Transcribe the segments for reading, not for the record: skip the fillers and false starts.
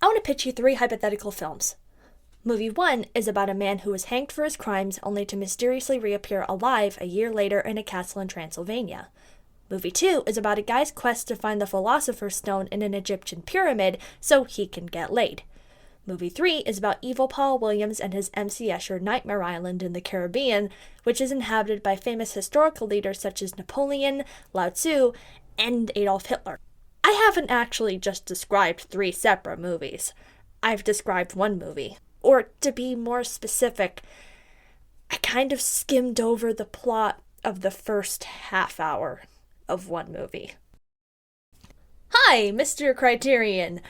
I want to pitch you 3 hypothetical films. Movie 1 is about a man who was hanged for his crimes only to mysteriously reappear alive a year later in a castle in Transylvania. Movie 2 is about a guy's quest to find the Philosopher's Stone in an Egyptian pyramid so he can get laid. Movie 3 is about evil Paul Williams and his MC Escher Nightmare Island in the Caribbean, which is inhabited by famous historical leaders such as Napoleon, Lao Tzu, and Adolf Hitler. I haven't actually just described 3 separate movies. I've described one movie. Or, to be more specific, I kind of skimmed over the plot of the first half hour of one movie. Hi, Mr. Criterion,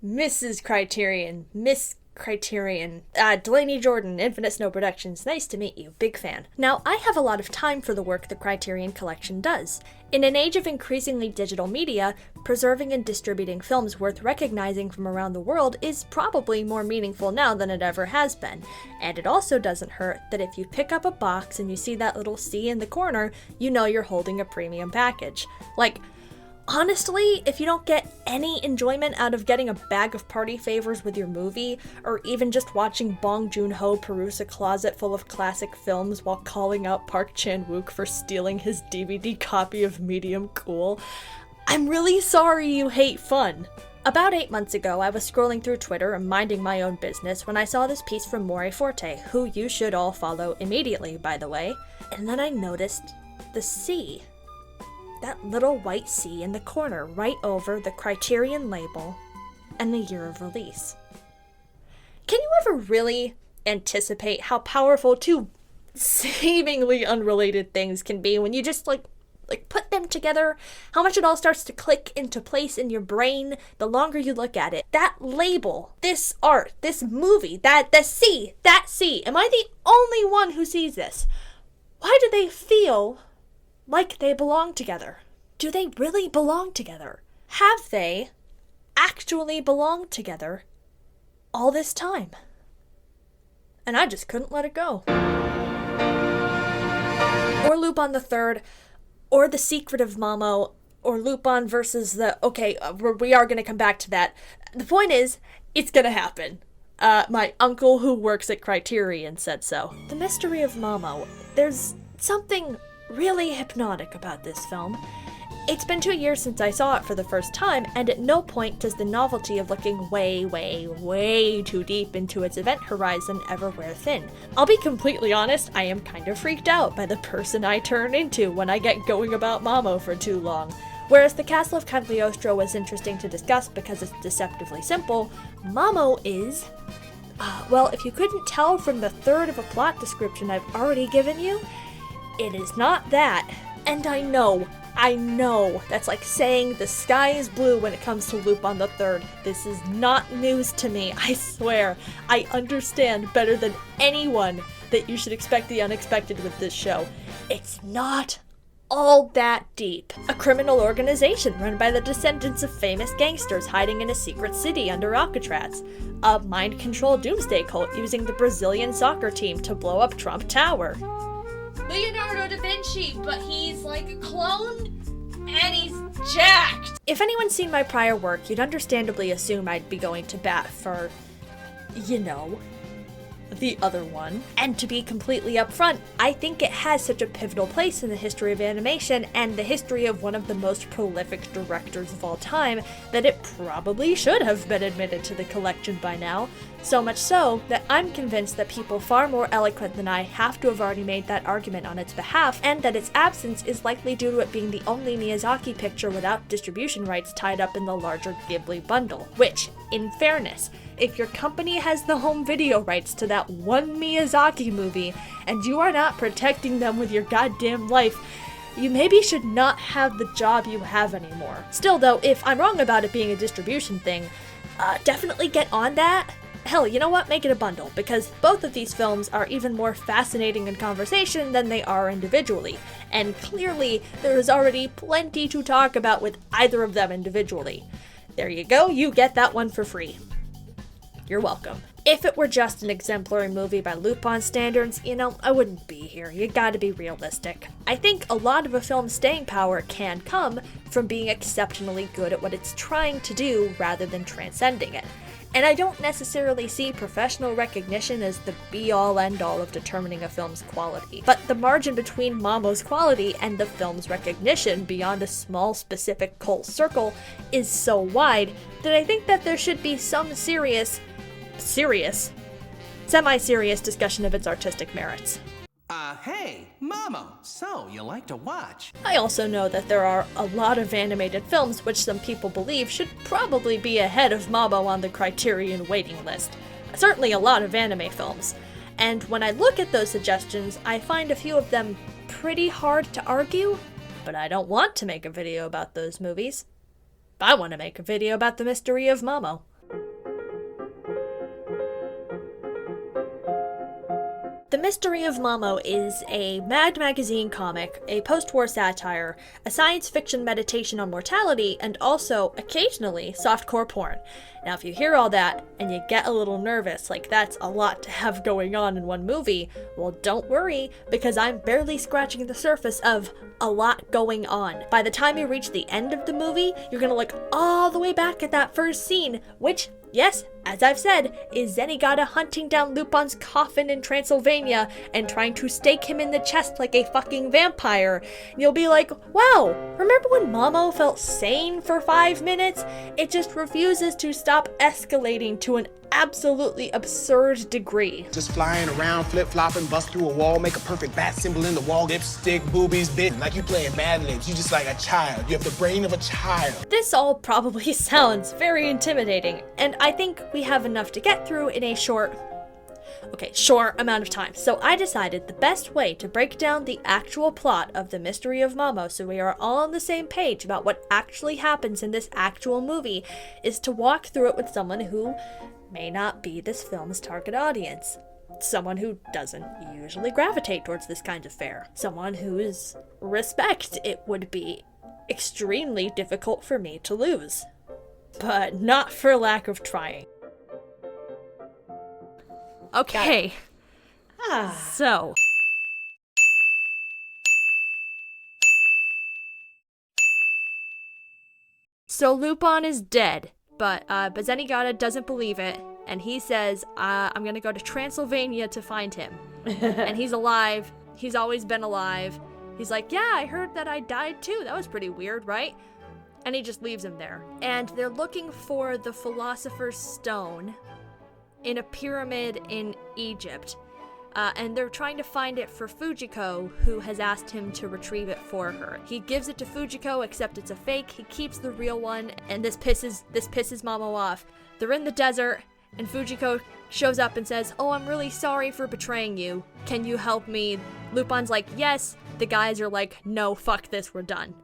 Mrs. Criterion, Miss Criterion, Delaney Jordan, Infinite Snow Productions. Nice to meet you. Big fan. Now, I have a lot of time for the work the Criterion Collection does. In an age of increasingly digital media, preserving and distributing films worth recognizing from around the world is probably more meaningful now than it ever has been. And it also doesn't hurt that if you pick up a box and you see that little C in the corner, you know you're holding a premium package. Like, honestly, if you don't get any enjoyment out of getting a bag of party favors with your movie, or even just watching Bong Joon-ho peruse a closet full of classic films while calling out Park Chan-wook for stealing his DVD copy of Medium Cool, I'm really sorry you hate fun. About 8 months ago, I was scrolling through Twitter and minding my own business when I saw this piece from morayforte, who you should all follow immediately, by the way, and then I noticed the C. That little white C in the corner right over the Criterion label and the year of release. Can you ever really anticipate how powerful 2 seemingly unrelated things can be when you just like put them together? How much it all starts to click into place in your brain the longer you look at it. That label, this art, this movie, that C, am I the only one who sees this? Why do they feel like they belong together? Do they really belong together? Have they actually belonged together all this time? And I just couldn't let it go. Or Lupin the Third, or The Secret of Mamo, or Lupin versus we are going to come back to that. The point is, it's going to happen. My uncle who works at Criterion said so. The Mystery of Mamo. There's something really hypnotic about this film. It's been 2 years since I saw it for the first time, and at no point does the novelty of looking way, way, way too deep into its event horizon ever wear thin. I'll be completely honest, I am kind of freaked out by the person I turn into when I get going about Mamo for too long. Whereas the Castle of Cagliostro was interesting to discuss because it's deceptively simple, Mamo is... well, if you couldn't tell from the third of a plot description I've already given you, it is not that. And I know, that's like saying the sky is blue when it comes to Lupin the Third. This is not news to me, I swear. I understand better than anyone that you should expect the unexpected with this show. It's not all that deep. A criminal organization run by the descendants of famous gangsters hiding in a secret city under Alcatraz. A mind-controlled doomsday cult using the Brazilian soccer team to blow up Trump Tower. Leonardo da Vinci, but he's like a clone, and he's jacked! If anyone's seen my prior work, you'd understandably assume I'd be going to bat for, the other one. And to be completely upfront, I think it has such a pivotal place in the history of animation and the history of one of the most prolific directors of all time that it probably should have been admitted to the collection by now. So much so that I'm convinced that people far more eloquent than I have to have already made that argument on its behalf, and that its absence is likely due to it being the only Miyazaki picture without distribution rights tied up in the larger Ghibli bundle. Which, in fairness, if your company has the home video rights to that one Miyazaki movie, and you are not protecting them with your goddamn life, you maybe should not have the job you have anymore. Still though, if I'm wrong about it being a distribution thing, definitely get on that. Hell, you know what? Make it a bundle, because both of these films are even more fascinating in conversation than they are individually, and clearly there is already plenty to talk about with either of them individually. There you go, you get that one for free. You're welcome. If it were just an exemplary movie by Lupin standards, I wouldn't be here. You gotta be realistic. I think a lot of a film's staying power can come from being exceptionally good at what it's trying to do rather than transcending it. And I don't necessarily see professional recognition as the be-all end-all of determining a film's quality. But the margin between Mamo's quality and the film's recognition beyond a small specific cult circle is so wide that I think that there should be some semi-serious discussion of its artistic merits. Hey, Mamo, so you like to watch? I also know that there are a lot of animated films which some people believe should probably be ahead of Mamo on the Criterion waiting list. Certainly a lot of anime films. And when I look at those suggestions, I find a few of them pretty hard to argue, but I don't want to make a video about those movies. I want to make a video about the Mystery of Mamo. The Mystery of Mamo is a Mad Magazine comic, a post-war satire, a science fiction meditation on mortality, and also, occasionally, softcore porn. Now, if you hear all that, and you get a little nervous, like that's a lot to have going on in one movie, well, don't worry, because I'm barely scratching the surface of a lot going on. By the time you reach the end of the movie, you're gonna look all the way back at that first scene, which, yes, as I've said, is Zenigata hunting down Lupin's coffin in Transylvania and trying to stake him in the chest like a fucking vampire. And you'll be like, wow, remember when Mamo felt sane for 5 minutes? It just refuses to stop escalating to an absolutely absurd degree. Just flying around, flip-flopping, bust through a wall, make a perfect bat symbol in the wall, lipstick, boobies, bitch. Like you playing Mad Libs, you just like a child. You have the brain of a child. This all probably sounds very intimidating, and I think we have enough to get through in a short amount of time. So I decided the best way to break down the actual plot of The Mystery of Mamo so we are all on the same page about what actually happens in this actual movie is to walk through it with someone who may not be this film's target audience. Someone who doesn't usually gravitate towards this kind of fare. Someone whose respect it would be extremely difficult for me to lose. But not for lack of trying. Okay. So. So Lupin is dead, but Zenigata doesn't believe it, and he says, I'm gonna go to Transylvania to find him. And he's alive. He's always been alive. He's like, yeah, I heard that I died too. That was pretty weird, right? And he just leaves him there. And they're looking for the Philosopher's Stone in a pyramid in Egypt. And they're trying to find it for Fujiko, who has asked him to retrieve it for her. He gives it to Fujiko, except it's a fake. He keeps the real one, and this pisses Mamo off. They're in the desert, and Fujiko shows up and says, oh, I'm really sorry for betraying you. Can you help me? Lupin's like, yes. The guys are like, no, fuck this, we're done.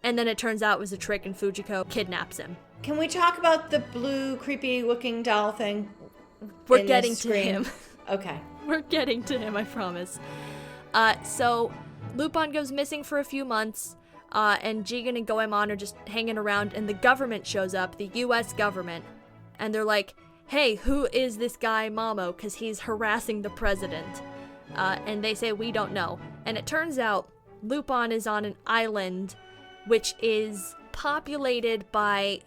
And then it turns out it was a trick, and Fujiko kidnaps him. Can we talk about the blue, creepy-looking doll thing? We're getting to him. Okay. We're getting to him, I promise. So Lupin goes missing for a few months, and Jigen and Goemon are just hanging around, and the government shows up, the US government, and they're like, hey, who is this guy Mamo? Because he's harassing the president. And they say, we don't know. And it turns out Lupin is on an island which is populated by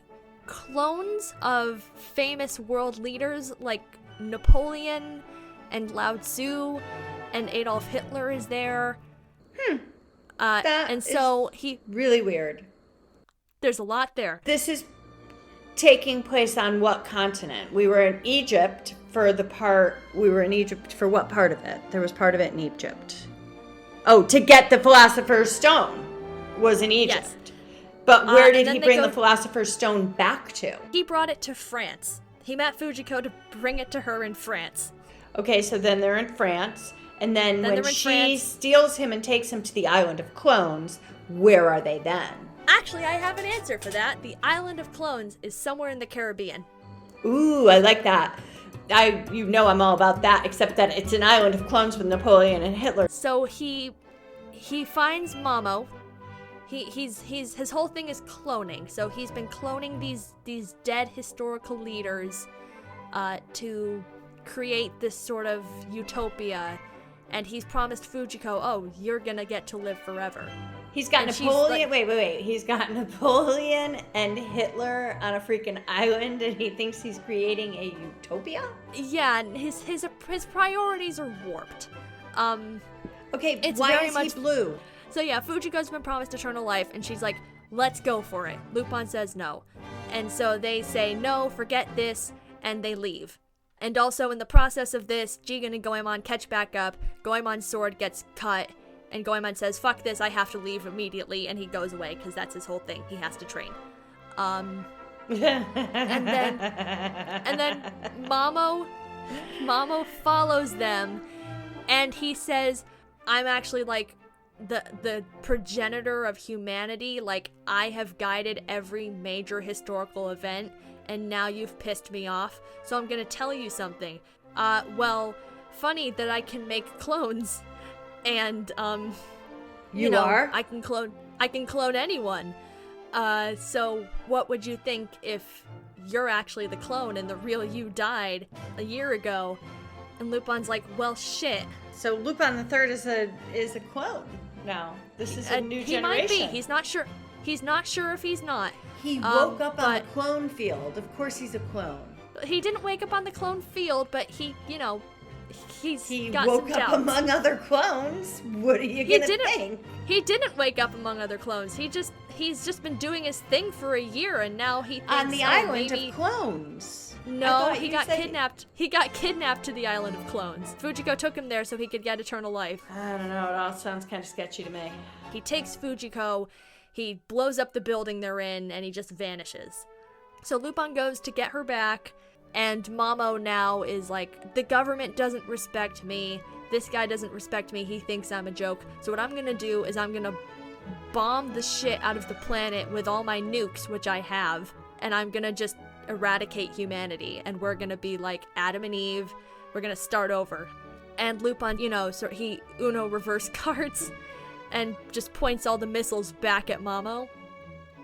clones of famous world leaders like Napoleon and Lao Tzu, and Adolf Hitler is there. And so he really weird. There's a lot there. This is taking place on what continent? We were in Egypt for what part of it? There was part of it in Egypt. Oh, to get the Philosopher's Stone was in Egypt. Yes. But where did he bring the Philosopher's Stone back to? He brought it to France. He met Fujiko to bring it to her in France. Okay, so then they're in France. And then when she steals him and takes him to the Island of Clones, where are they then? Actually, I have an answer for that. The Island of Clones is somewhere in the Caribbean. Ooh, I like that. I'm all about that, except that it's an Island of Clones with Napoleon and Hitler. So he finds Mamo. His whole thing is cloning. So he's been cloning these dead historical leaders to create this sort of utopia, and he's promised Fujiko, oh, you're gonna get to live forever. He's got And she's Napoleon. like- Wait. He's got Napoleon and Hitler on a freaking island, and he thinks he's creating a utopia? Yeah, and his priorities are warped. Okay, It's why very is much- he blue? So yeah, Fujiko's been promised eternal life, and she's like, let's go for it. Lupin says no. And so they say, no, forget this, and they leave. And also in the process of this, Jigen and Goemon catch back up, Goemon's sword gets cut, and Goemon says, fuck this, I have to leave immediately, and he goes away, because that's his whole thing, he has to train. And then Mamo follows them, and he says, I'm actually like the progenitor of humanity, like I have guided every major historical event, and now you've pissed me off, so I'm gonna tell you something. Well, funny that I can make clones, and You are? I can clone anyone. So what would you think if you're actually the clone and the real you died a year ago? And Lupin's like, well, shit. So Lupin the Third is a clone now. This is a new He generation. might be. He's not sure. He's not sure if he's not. He woke up on the but- clone field. Of course he's a clone. He didn't wake up on the clone field, but he He got woke some up doubts. among other clones. What are you He gonna didn't. think? He didn't wake up among other clones. He's just been doing his thing for a year, and now he thinks, On the oh, island maybe... of clones. I No, thought he you got said kidnapped. He got kidnapped to the island of clones. Fujiko took him there so he could get eternal life. I don't know. It all sounds kind of sketchy to me. He takes Fujiko, he blows up the building they're in, and he just vanishes. So Lupin goes to get her back, and Mamo now is like, the government doesn't respect me. This guy doesn't respect me. He thinks I'm a joke. So what I'm gonna do is I'm gonna bomb the shit out of the planet with all my nukes, which I have, and I'm gonna just eradicate humanity, and we're gonna be like Adam and Eve. We're gonna start over. And Lupin, so he Uno reverse cards and just points all the missiles back at Mamo.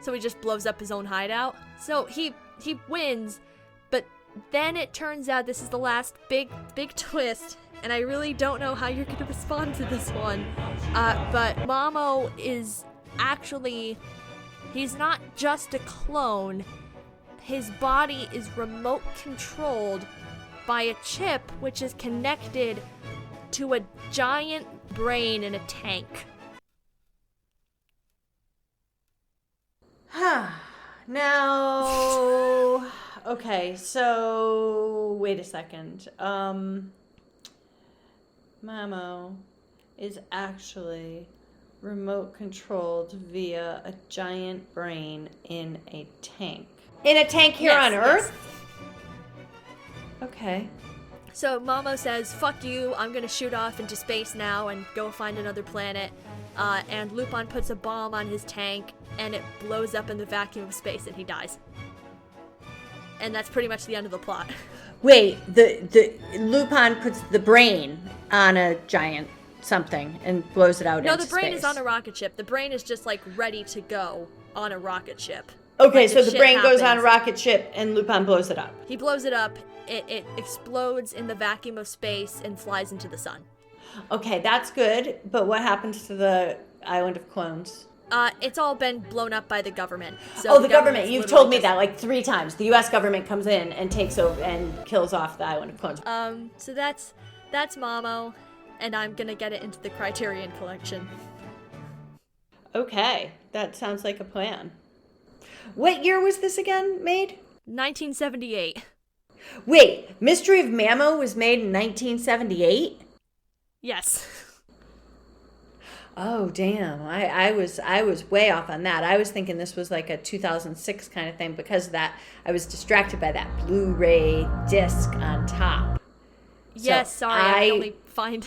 So he just blows up his own hideout. So he wins, but then it turns out this is the last big twist, and I really don't know how you're gonna respond to this one. But Mamo is actually, he's not just a clone. His body is remote controlled by a chip which is connected to a giant brain in a tank. Now, okay, so wait a second. Mamo is actually remote controlled via a giant brain in a tank. In a tank here Yes, on yes. Earth? Okay. So Mamo says, fuck you, I'm gonna shoot off into space now and go find another planet. And Lupin puts a bomb on his tank, and it blows up in the vacuum of space, and he dies. And that's pretty much the end of the plot. Wait, the Lupin puts the brain on a giant something and blows it out No, into the brain space. is on a rocket ship. The brain is just, like, ready to go on a rocket ship. Okay, Like, so if the shit brain goes on a happens- rocket ship and Lupin blows it up. He blows it up, it explodes in the vacuum of space, and flies into the sun. Okay, that's good, but what happens to the island of clones? It's all been blown up by the government. So The government. government's You've literally told me just- that like 3 times. The U.S. government comes in and takes over and kills off the island of clones. So that's Mamo, and I'm gonna get it into the Criterion collection. Okay, that sounds like a plan. What year was this again made? 1978. Wait, Mystery of Mamo was made in 1978? Yes. Oh, damn. I was way off on that. I was thinking this was like a 2006 kind of thing. Because of that, I was distracted by that Blu-ray disc on top. Yes, So sorry, I can only find...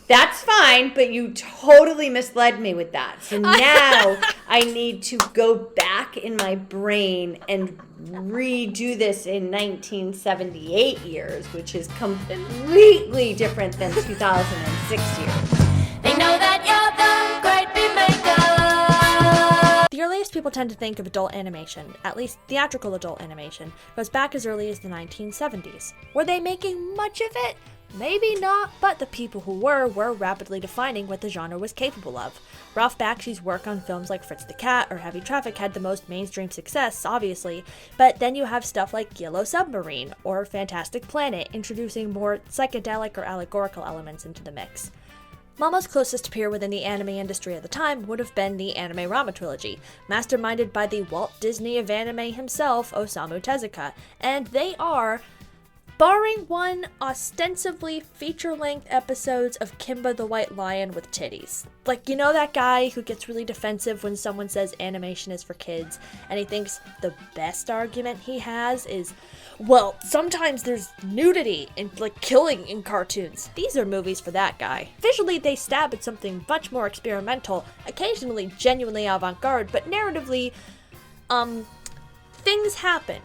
That's fine, but you totally misled me with that. So now I need to go back in my brain and redo this in 1978 years, which is completely different than 2006 years. They know that you're the great beat maker. The early earliest people tend to think of adult animation, at least theatrical adult animation, goes back as early as the 1970s. Were they making much of it? Maybe not, but the people who were rapidly defining what the genre was capable of. Ralph Bakshi's work on films like Fritz the Cat or Heavy Traffic had the most mainstream success, obviously, but then you have stuff like Yellow Submarine or Fantastic Planet introducing more psychedelic or allegorical elements into the mix. Mamo's closest peer within the anime industry at the time would have been the Anime Rama trilogy, masterminded by the Walt Disney of anime himself, Osamu Tezuka, and they are, barring one, ostensibly feature-length episodes of Kimba the White Lion with titties. Like, you know that guy who gets really defensive when someone says animation is for kids, and he thinks the best argument he has is, well, sometimes there's nudity and, like, killing in cartoons. These are movies for that guy. Visually, they stab at something much more experimental, occasionally genuinely avant-garde, but narratively, things happen.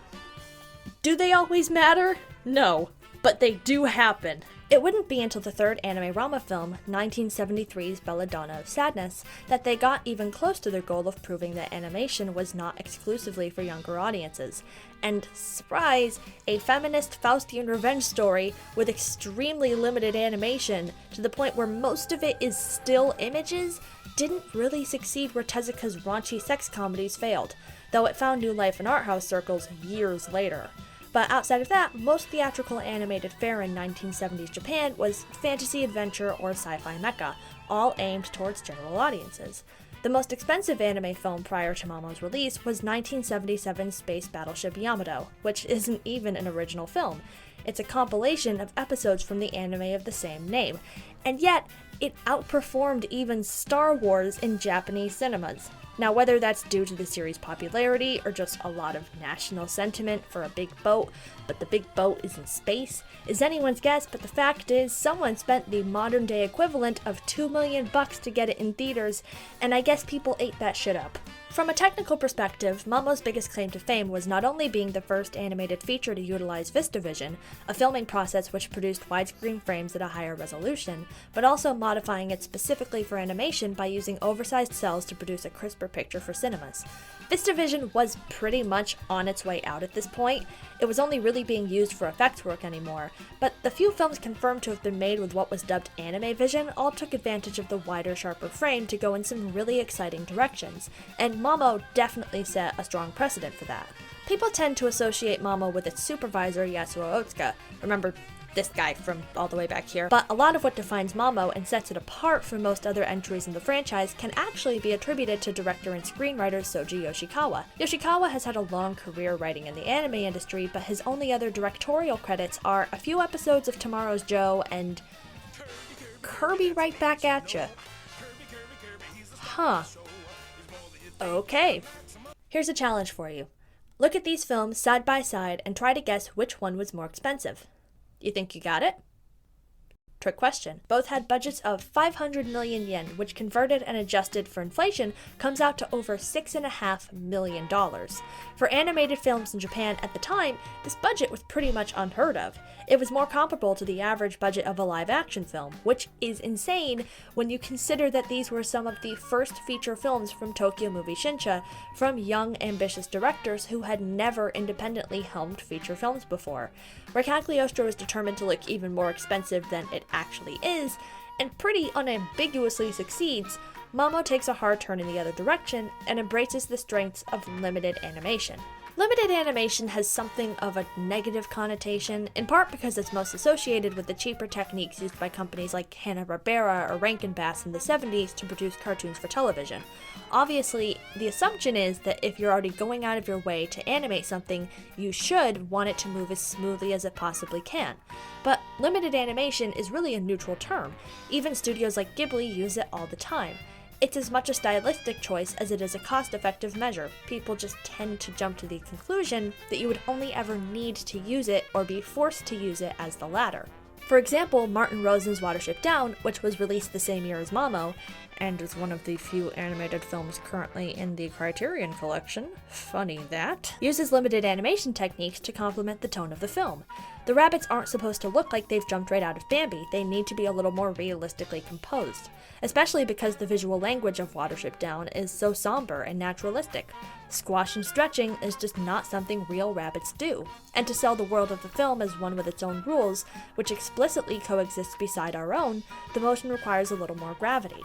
Do they always matter? No, but they do happen. It wouldn't be until the third Anime Rama film, 1973's Belladonna of Sadness, that they got even close to their goal of proving that animation was not exclusively for younger audiences. And, surprise, a feminist Faustian revenge story with extremely limited animation, to the point where most of it is still images, didn't really succeed where Tezuka's raunchy sex comedies failed, though it found new life in art house circles years later. But outside of that, most theatrical animated fare in 1970s Japan was fantasy adventure or sci-fi mecha, all aimed towards general audiences. The most expensive anime film prior to Mamo's release was 1977's Space Battleship Yamato, which isn't even an original film. It's a compilation of episodes from the anime of the same name, and yet it outperformed even Star Wars in Japanese cinemas. Now, whether that's due to the series' popularity or just a lot of national sentiment for a big boat, but the big boat is in space, is anyone's guess, but the fact is someone spent the modern-day equivalent of $2 million to get it in theaters, and I guess people ate that shit up. From a technical perspective, Mamo's biggest claim to fame was not only being the first animated feature to utilize VistaVision, a filming process which produced widescreen frames at a higher resolution, but also modifying it specifically for animation by using oversized cells to produce a crisper picture for cinemas. VistaVision was pretty much on its way out at this point. It was only really being used for effects work anymore, but the few films confirmed to have been made with what was dubbed Anime Vision all took advantage of the wider, sharper frame to go in some really exciting directions, and Mamo definitely set a strong precedent for that. People tend to associate Mamo with its supervisor, Yasuo Otsuka. Remember this guy from all the way back here. But a lot of what defines Mamo and sets it apart from most other entries in the franchise can actually be attributed to director and screenwriter Soji Yoshikawa. Yoshikawa has had a long career writing in the anime industry, but his only other directorial credits are a few episodes of Tomorrow's Joe and Kirby Right Back at Ya. Huh. Okay. Here's a challenge for you. Look at these films side by side and try to guess which one was more expensive. You think you got it? Trick question. Both had budgets of 500 million yen, which converted and adjusted for inflation comes out to over $6.5 million. For animated films in Japan at the time, this budget was pretty much unheard of. It was more comparable to the average budget of a live-action film, which is insane when you consider that these were some of the first feature films from Tokyo Movie Shinsha, from young, ambitious directors who had never independently helmed feature films before. Where Cagliostro is determined to look even more expensive than it actually is, and pretty unambiguously succeeds, Mamo takes a hard turn in the other direction and embraces the strengths of limited animation. Limited animation has something of a negative connotation, in part because it's most associated with the cheaper techniques used by companies like Hanna-Barbera or Rankin Bass in the 70s to produce cartoons for television. Obviously, the assumption is that if you're already going out of your way to animate something, you should want it to move as smoothly as it possibly can. But limited animation is really a neutral term. Even studios like Ghibli use it all the time. It's as much a stylistic choice as it is a cost-effective measure. People just tend to jump to the conclusion that you would only ever need to use it or be forced to use it as the latter. For example, Martin Rosen's Watership Down, which was released the same year as Mamo, and is one of the few animated films currently in the Criterion collection, funny that, uses limited animation techniques to complement the tone of the film. The rabbits aren't supposed to look like they've jumped right out of Bambi, they need to be a little more realistically composed, especially because the visual language of Watership Down is so somber and naturalistic. Squash and stretching is just not something real rabbits do, and to sell the world of the film as one with its own rules, which explicitly coexists beside our own, the motion requires a little more gravity.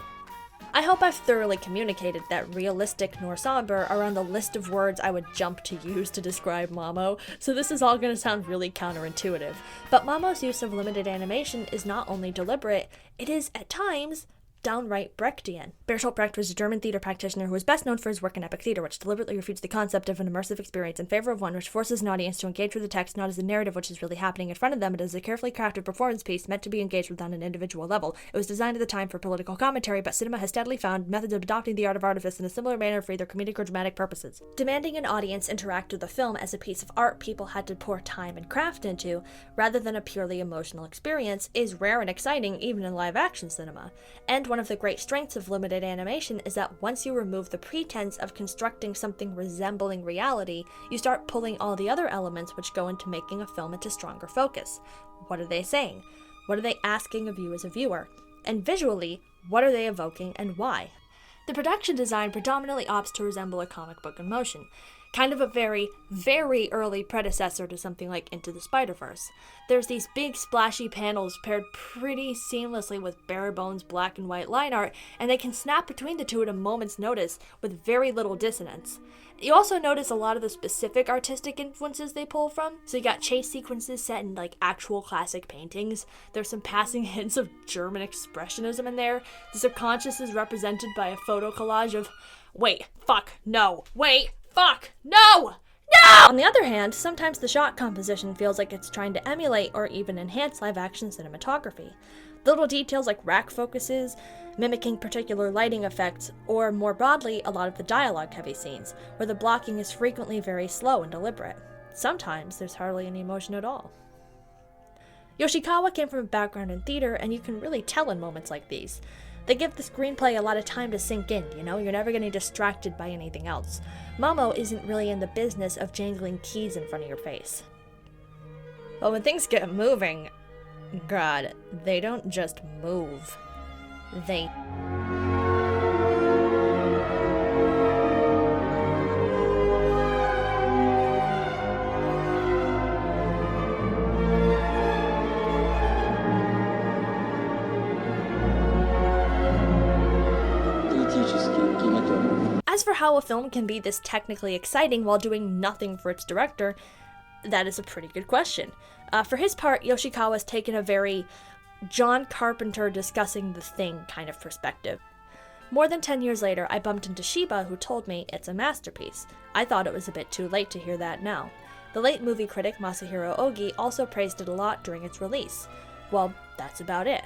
I hope I've thoroughly communicated that realistic nor somber are on the list of words I would jump to use to describe Mamo, so this is all going to sound really counterintuitive. But Mamo's use of limited animation is not only deliberate, it is, at times, downright Brechtian. Bertolt Brecht was a German theater practitioner who was best known for his work in epic theater, which deliberately refutes the concept of an immersive experience in favor of one which forces an audience to engage with the text not as a narrative which is really happening in front of them, but as a carefully crafted performance piece meant to be engaged with on an individual level. It was designed at the time for political commentary, but cinema has steadily found methods of adopting the art of artifice in a similar manner for either comedic or dramatic purposes. Demanding an audience interact with the film as a piece of art people had to pour time and craft into, rather than a purely emotional experience, is rare and exciting even in live-action cinema. And one of the great strengths of limited animation is that once you remove the pretense of constructing something resembling reality, you start pulling all the other elements which go into making a film into stronger focus. What are they saying? What are they asking of you as a viewer? And visually, what are they evoking and why? The production design predominantly opts to resemble a comic book in motion, kind of a very, very early predecessor to something like Into the Spider-Verse. There's these big splashy panels paired pretty seamlessly with bare bones black and white line art, and they can snap between the two at a moment's notice with very little dissonance. You also notice a lot of the specific artistic influences they pull from. So you got chase sequences set in like actual classic paintings. There's some passing hints of German expressionism in there. The subconscious is represented by a photo collage of, wait, fuck, no, wait, fuck, no! No! On the other hand, sometimes the shot composition feels like it's trying to emulate or even enhance live-action cinematography. Little details like rack focuses, mimicking particular lighting effects, or more broadly, a lot of the dialogue-heavy scenes, where the blocking is frequently very slow and deliberate. Sometimes there's hardly any emotion at all. Yoshikawa came from a background in theater, and you can really tell in moments like these. They give the screenplay a lot of time to sink in, you know? You're never getting distracted by anything else. Mamo isn't really in the business of jangling keys in front of your face. But when things get moving, God, they don't just move. They... As for how a film can be this technically exciting while doing nothing for its director, that is a pretty good question. For his part, Yoshikawa's taken a very John Carpenter discussing the thing kind of perspective. More than 10 years later, I bumped into Shiba, who told me it's a masterpiece. I thought it was a bit too late to hear that now. The late movie critic Masahiro Ogi also praised it a lot during its release. Well, that's about it.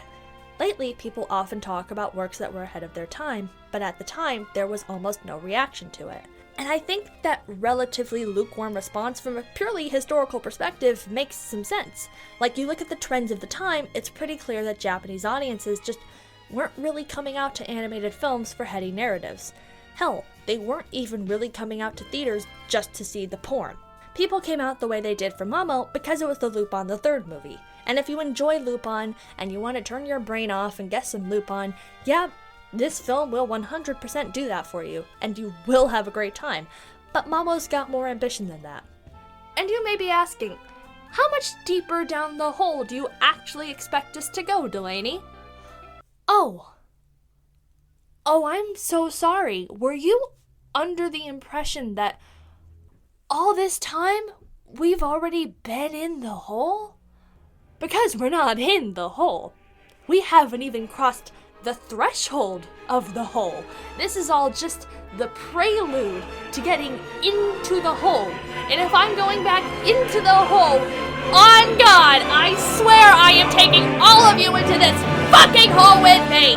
Lately, people often talk about works that were ahead of their time, but at the time, there was almost no reaction to it. And I think that relatively lukewarm response from a purely historical perspective makes some sense. Like, you look at the trends of the time, it's pretty clear that Japanese audiences just weren't really coming out to animated films for heady narratives. Hell, they weren't even really coming out to theaters just to see the porn. People came out the way they did for Mamo because it was the Lupin the Third movie. And if you enjoy Lupin, and you want to turn your brain off and get some Lupin, yeah, this film will 100% do that for you, and you will have a great time. But Mamo's got more ambition than that. And you may be asking, how much deeper down the hole do you actually expect us to go, Delaney? Oh, I'm so sorry. Were you under the impression that all this time we've already been in the hole? Because we're not in the hole. We haven't even crossed the threshold of the hole. This is all just the prelude to getting into the hole. And if I'm going back into the hole, on God, I swear I am taking all of you into this fucking hole with me!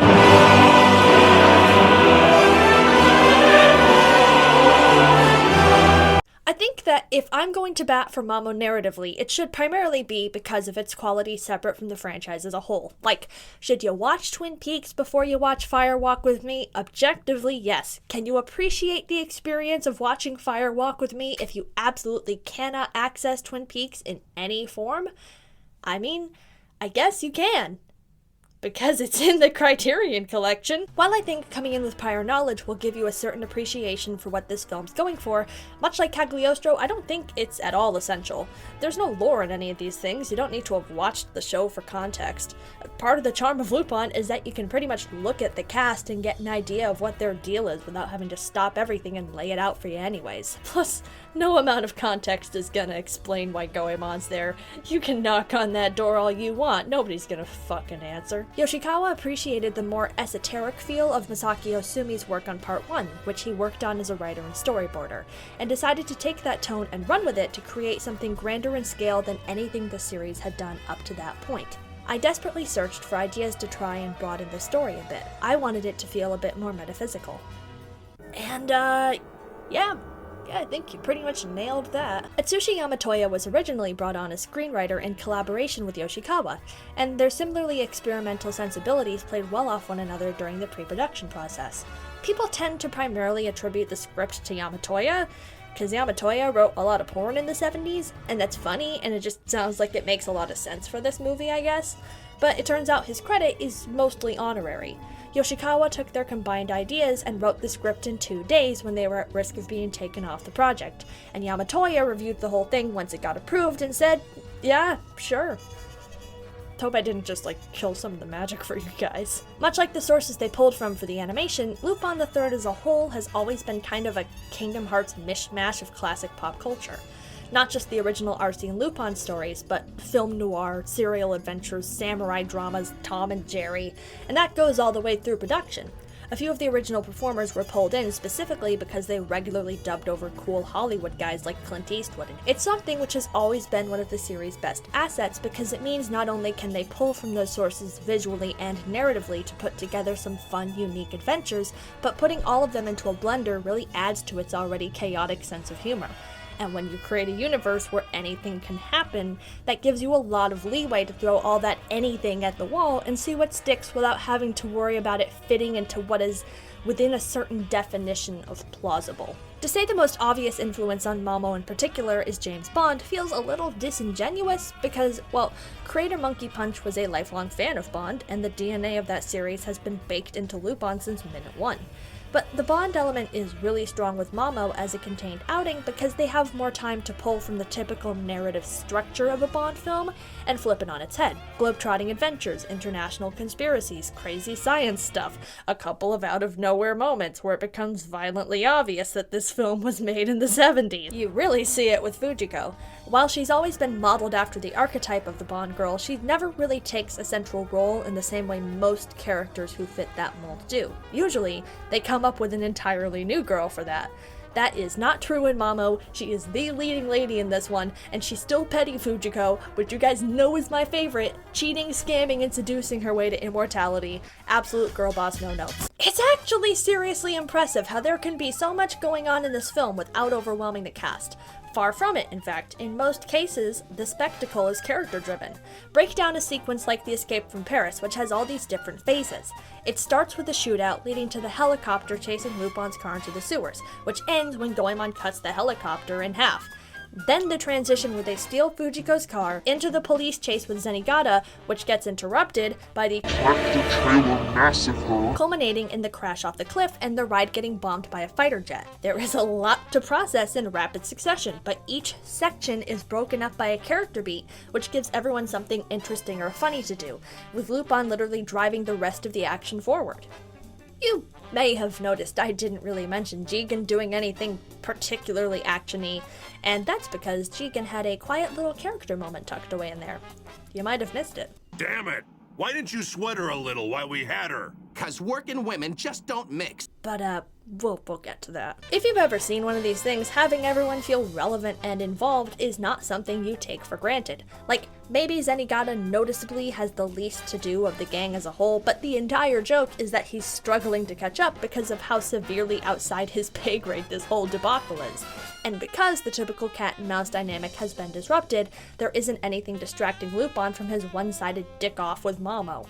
A think that if I'm going to bat for Mamo narratively, it should primarily be because of its quality separate from the franchise as a whole. Like, should you watch Twin Peaks before you watch Fire Walk with Me? Objectively, yes. Can you appreciate the experience of watching Fire Walk with Me if you absolutely cannot access Twin Peaks in any form? I mean, I guess you can. Because it's in the Criterion collection. While I think coming in with prior knowledge will give you a certain appreciation for what this film's going for, much like Cagliostro, I don't think it's at all essential. There's no lore in any of these things, you don't need to have watched the show for context. Part of the charm of Lupin is that you can pretty much look at the cast and get an idea of what their deal is without having to stop everything and lay it out for you anyways. Plus, no amount of context is gonna explain why Goemon's there. You can knock on that door all you want, nobody's gonna fucking answer. Yoshikawa appreciated the more esoteric feel of Masaki Osumi's work on Part 1, which he worked on as a writer and storyboarder, and decided to take that tone and run with it to create something grander in scale than anything the series had done up to that point. I desperately searched for ideas to try and broaden the story a bit. I wanted it to feel a bit more metaphysical. And, yeah, I think you pretty much nailed that. Atsushi Yamatoya was originally brought on as screenwriter in collaboration with Yoshikawa, and their similarly experimental sensibilities played well off one another during the pre-production process. People tend to primarily attribute the script to Yamatoya, because Yamatoya wrote a lot of porn in the 70s, and that's funny, and it just sounds like it makes a lot of sense for this movie, I guess. But it turns out his credit is mostly honorary. Yoshikawa took their combined ideas and wrote the script in 2 days when they were at risk of being taken off the project, and Yamatoya reviewed the whole thing once it got approved and said, yeah, sure. Hope I didn't just, kill some of the magic for you guys. Much like the sources they pulled from for the animation, Lupin III as a whole has always been kind of a Kingdom Hearts mishmash of classic pop culture. Not just the original Arsene Lupin stories, but film noir, serial adventures, samurai dramas, Tom and Jerry, and that goes all the way through production. A few of the original performers were pulled in specifically because they regularly dubbed over cool Hollywood guys like Clint Eastwood. It's something which has always been one of the series' best assets because it means not only can they pull from those sources visually and narratively to put together some fun, unique adventures, but putting all of them into a blender really adds to its already chaotic sense of humor. And when you create a universe where anything can happen, that gives you a lot of leeway to throw all that anything at the wall and see what sticks without having to worry about it fitting into what is within a certain definition of plausible. To say the most obvious influence on Mamo in particular is James Bond feels a little disingenuous because, well, creator Monkey Punch was a lifelong fan of Bond, and the DNA of that series has been baked into Lupin since minute one. But the Bond element is really strong with Mamo as a contained outing because they have more time to pull from the typical narrative structure of a Bond film and flip it on its head. Globetrotting adventures, international conspiracies, crazy science stuff, a couple of out-of-nowhere moments where it becomes violently obvious that this film was made in the 70s. You really see it with Fujiko. While she's always been modeled after the archetype of the Bond girl, she never really takes a central role in the same way most characters who fit that mold do. Usually, they come up with an entirely new girl for that. That is not true in Mamo. She is the leading lady in this one, and she's still petty Fujiko, which you guys know is my favorite, cheating, scamming, and seducing her way to immortality. Absolute girl boss no notes. It's actually seriously impressive how there can be so much going on in this film without overwhelming the cast. Far from it, in fact. In most cases, the spectacle is character-driven. Break down a sequence like The Escape from Paris, which has all these different phases. It starts with a shootout leading to the helicopter chasing Lupin's car into the sewers, which ends when Goemon cuts the helicopter in half. Then the transition where they steal Fujiko's car into the police chase with Zenigata, which gets interrupted by the tractor-trailer massacre, culminating in the crash off the cliff and the ride getting bombed by a fighter jet. There is a lot to process in rapid succession, but each section is broken up by a character beat, which gives everyone something interesting or funny to do, with Lupin literally driving the rest of the action forward. You may have noticed I didn't really mention Jigen doing anything particularly action-y, and that's because Jigen had a quiet little character moment tucked away in there. You might have missed it. Damn it! Why didn't you sweat her a little while we had her? 'cause working women just don't mix. But, we'll get to that. If you've ever seen one of these things, having everyone feel relevant and involved is not something you take for granted. Like, maybe Zenigata noticeably has the least to do of the gang as a whole, but the entire joke is that he's struggling to catch up because of how severely outside his pay grade this whole debacle is. And because the typical cat and mouse dynamic has been disrupted, there isn't anything distracting Lupin from his one-sided dick-off with Mamo.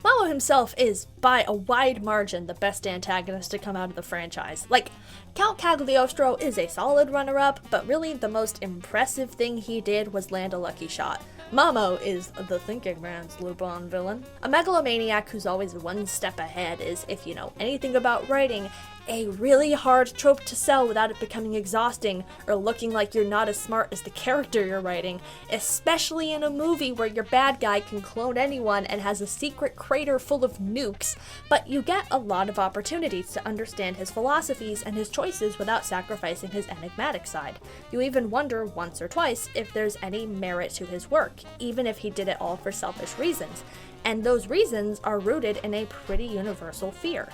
Mamo himself is, by a wide margin, the best antagonist to come out of the franchise. Like, Count Cagliostro is a solid runner-up, but really the most impressive thing he did was land a lucky shot. Mamo is the thinking man's Lupin villain. A megalomaniac who's always one step ahead is, if you know anything about writing, a really hard trope to sell without it becoming exhausting or looking like you're not as smart as the character you're writing, especially in a movie where your bad guy can clone anyone and has a secret crater full of nukes, but you get a lot of opportunities to understand his philosophies and his choices without sacrificing his enigmatic side. You even wonder once or twice if there's any merit to his work, even if he did it all for selfish reasons, and those reasons are rooted in a pretty universal fear.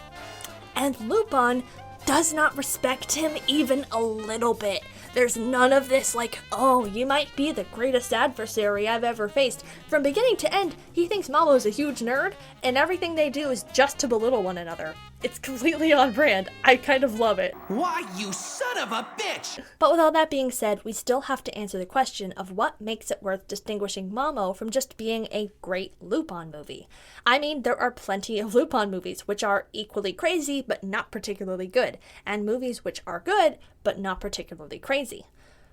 And Lupin does not respect him even a little bit. There's none of this like, oh, you might be the greatest adversary I've ever faced. From beginning to end, he thinks Mamo's a huge nerd, and everything they do is just to belittle one another. It's completely on brand. I kind of love it. Why, you son of a bitch! But with all that being said, we still have to answer the question of what makes it worth distinguishing Mamo from just being a great Lupin movie. I mean, there are plenty of Lupin movies which are equally crazy but not particularly good, and movies which are good but not particularly crazy.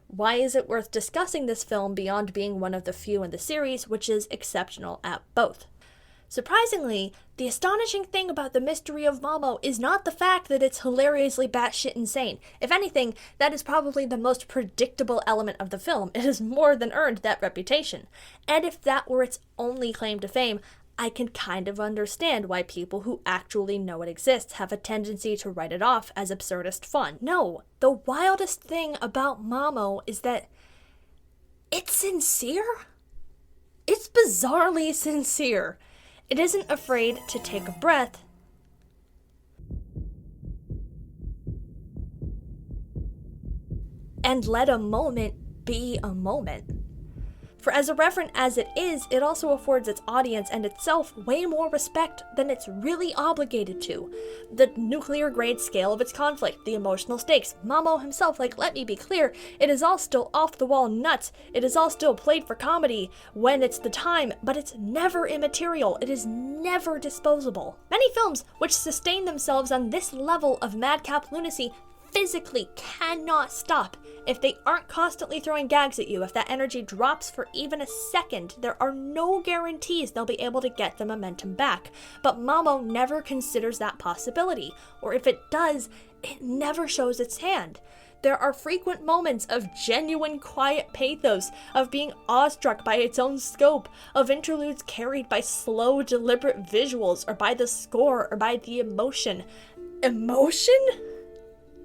Why is it worth discussing this film beyond being one of the few in the series which is exceptional at both? Surprisingly, the astonishing thing about the Mystery of Mamo is not the fact that it's hilariously batshit insane. If anything, that is probably the most predictable element of the film. It has more than earned that reputation. And if that were its only claim to fame, I can kind of understand why people who actually know it exists have a tendency to write it off as absurdist fun. No, the wildest thing about Mamo is that it's sincere. It's bizarrely sincere. It isn't afraid to take a breath and let a moment be a moment. For as irreverent as it is, it also affords its audience and itself way more respect than it's really obligated to. The nuclear-grade scale of its conflict, the emotional stakes, Mamo himself, like, let me be clear, it is all still off-the-wall nuts, it is all still played for comedy when it's the time, but it's never immaterial, it is never disposable. Many films which sustain themselves on this level of madcap lunacy physically cannot stop. If they aren't constantly throwing gags at you, if that energy drops for even a second, there are no guarantees they'll be able to get the momentum back. But Mamo never considers that possibility, or if it does, it never shows its hand. There are frequent moments of genuine quiet pathos, of being awestruck by its own scope, of interludes carried by slow, deliberate visuals, or by the score, or by the emotion. Emotion?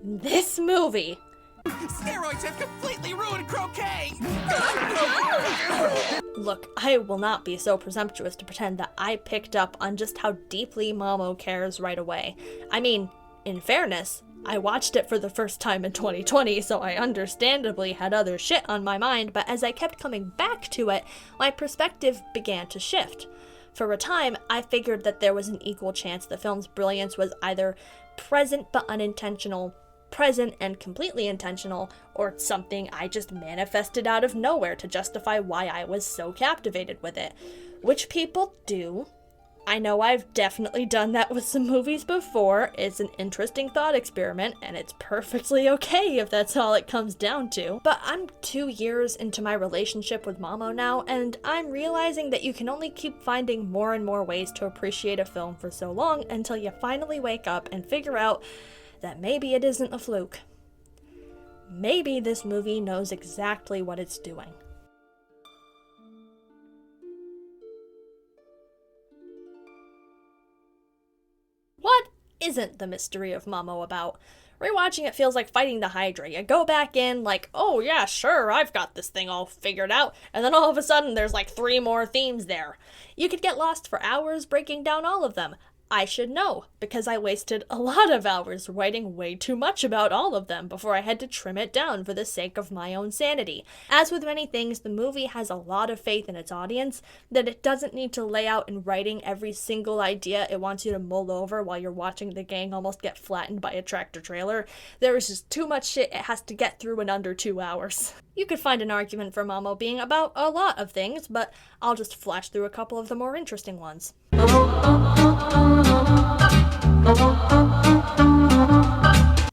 This movie. Steroids have completely ruined croquet! Look, I will not be so presumptuous to pretend that I picked up on just how deeply Mamo cares right away. I mean, in fairness, I watched it for the first time in 2020, so I understandably had other shit on my mind, but as I kept coming back to it, my perspective began to shift. For a time, I figured that there was an equal chance the film's brilliance was either present but unintentional, present and completely intentional, or something I just manifested out of nowhere to justify why I was so captivated with it. Which people do. I know I've definitely done that with some movies before. It's an interesting thought experiment, and it's perfectly okay if that's all it comes down to. But I'm 2 years into my relationship with Mamo now, and I'm realizing that you can only keep finding more and more ways to appreciate a film for so long until you finally wake up and figure out that maybe it isn't a fluke. Maybe this movie knows exactly what it's doing. What isn't the Mystery of Mamo about? Rewatching it feels like fighting the Hydra. You go back in like, oh yeah, sure, I've got this thing all figured out, and then all of a sudden there's like 3 more themes there. You could get lost for hours breaking down all of them. I should know, because I wasted a lot of hours writing way too much about all of them before I had to trim it down for the sake of my own sanity. As with many things, the movie has a lot of faith in its audience, that it doesn't need to lay out in writing every single idea it wants you to mull over while you're watching the gang almost get flattened by a tractor trailer. There is just too much shit it has to get through in under 2 hours. You could find an argument for Mamo being about a lot of things, but I'll just flash through a couple of the more interesting ones.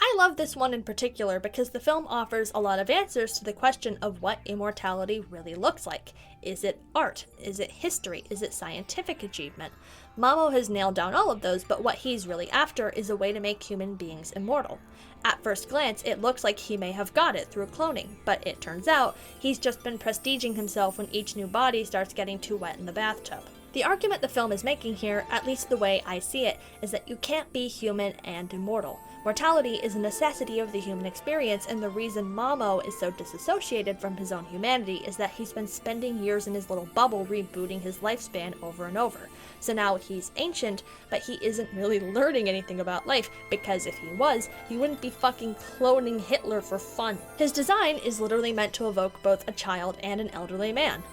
I love this one in particular because the film offers a lot of answers to the question of what immortality really looks like. Is it art? Is it history? Is it scientific achievement? Mamo has nailed down all of those, but what he's really after is a way to make human beings immortal. At first glance, it looks like he may have got it through cloning, but it turns out he's just been prestiging himself when each new body starts getting too wet in the bathtub. The argument the film is making here, at least the way I see it, is that you can't be human and immortal. Mortality is a necessity of the human experience, and the reason Mamo is so disassociated from his own humanity is that he's been spending years in his little bubble rebooting his lifespan over and over. So now he's ancient, but he isn't really learning anything about life, because if he was, he wouldn't be fucking cloning Hitler for fun. His design is literally meant to evoke both a child and an elderly man.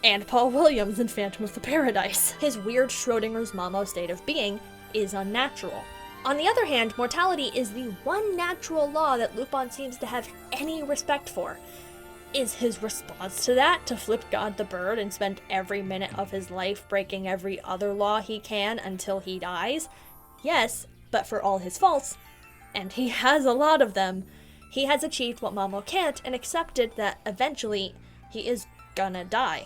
And Paul Williams in Phantom of the Paradise. His weird Schrodinger's Mamo state of being is unnatural. On the other hand, mortality is the one natural law that Lupin seems to have any respect for. Is his response to that to flip God the Bird and spend every minute of his life breaking every other law he can until he dies? Yes, but for all his faults, and he has a lot of them, he has achieved what Mamo can't and accepted that eventually he is gonna die.